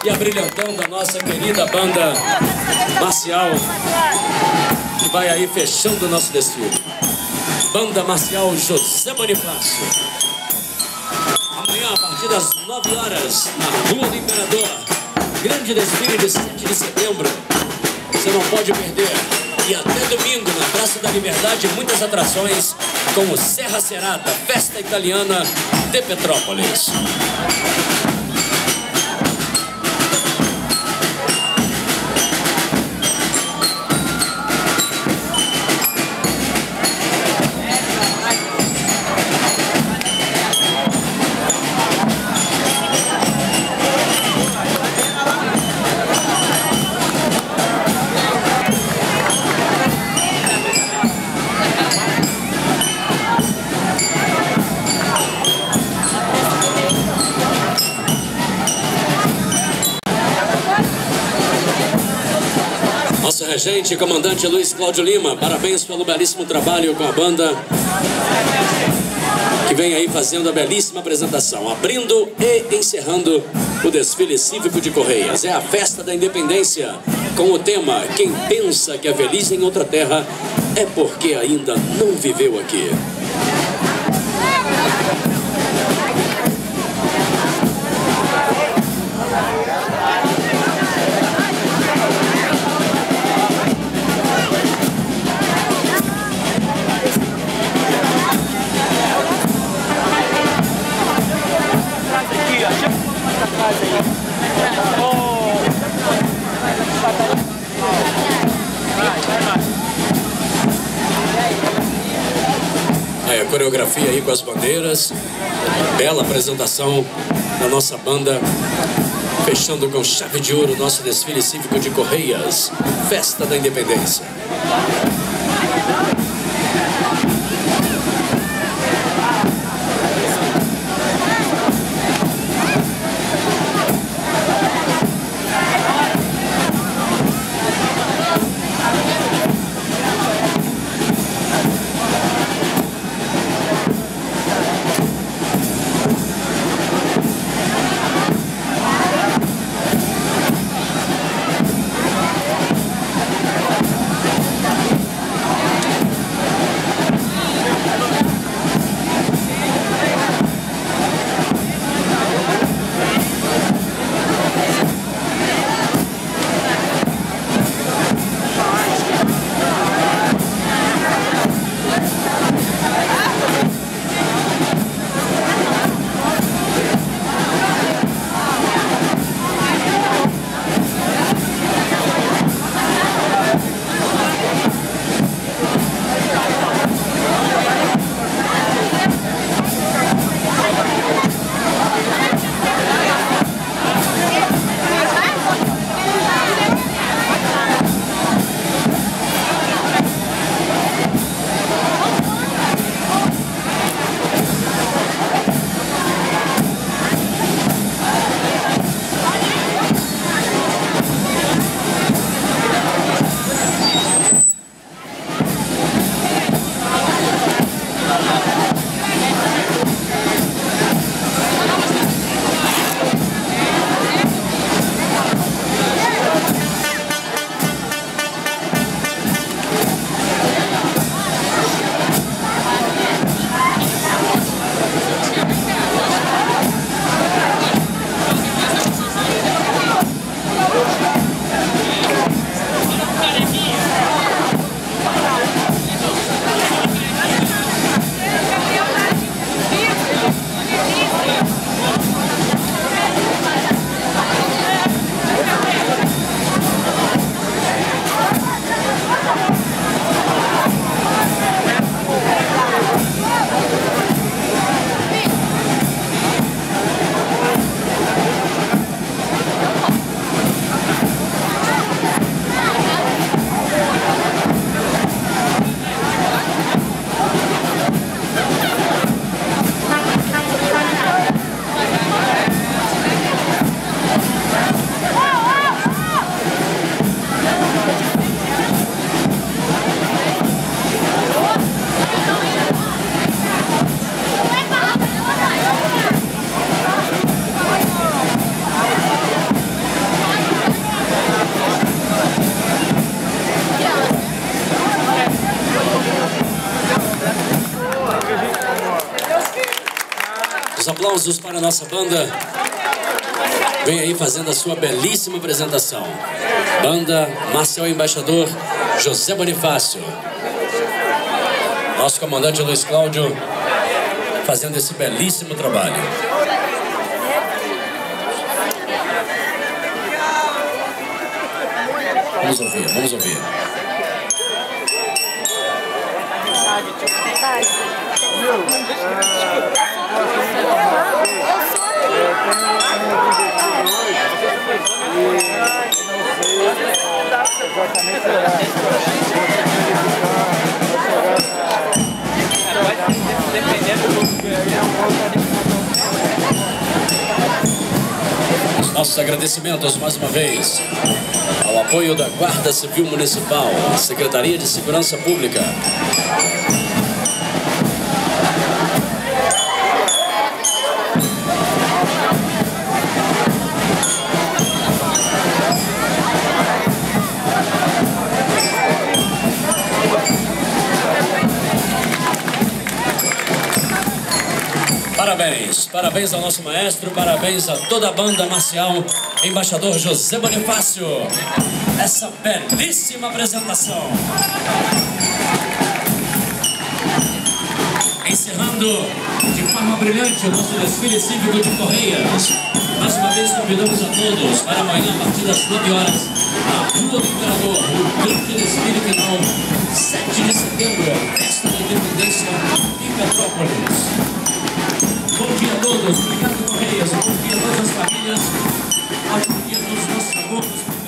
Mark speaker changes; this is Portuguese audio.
Speaker 1: e abrilhantando a nossa querida banda marcial, que vai aí fechando o nosso desfile. Banda Marcial José Bonifácio. Amanhã, a partir das 9 horas, na Rua do Imperador, grande desfile de 7 de setembro. Você não pode perder. E até domingo, na Praça da Liberdade, muitas atrações, como Serra Serata, festa italiana de Petrópolis. Nosso regente, comandante Luiz Cláudio Lima, parabéns pelo belíssimo trabalho com a banda, que vem aí fazendo a belíssima apresentação, abrindo e encerrando o desfile cívico de Correias. É a festa da independência, com o tema "Quem pensa que é feliz em outra terra é porque ainda não viveu aqui". A coreografia aí com as bandeiras, bela apresentação da nossa banda, fechando com chave de ouro o nosso desfile cívico de Correias, Festa da Independência. aplausos para a nossa banda. Vem aí fazendo a sua belíssima apresentação. Banda Marcial Embaixador José Bonifácio. Nosso comandante Luiz Cláudio fazendo esse belíssimo trabalho. Vamos ouvir, vamos ouvir. Nossos agradecimentos mais uma vez ao apoio da Guarda Civil Municipal, Secretaria de Segurança Pública. Parabéns, parabéns ao nosso maestro, parabéns a toda a banda marcial Embaixador José Bonifácio. Essa belíssima apresentação. Encerrando de forma brilhante o nosso desfile cívico de Correias. Mais uma vez convidamos a todos para amanhã, a partir das 9 horas, na Rua do Imperador, o grande desfile final, 7 de setembro, festa da independência em Petrópolis. Bom dia a todos, obrigado Correias, bom dia a todas as famílias, bom dia a todos os nossos alunos.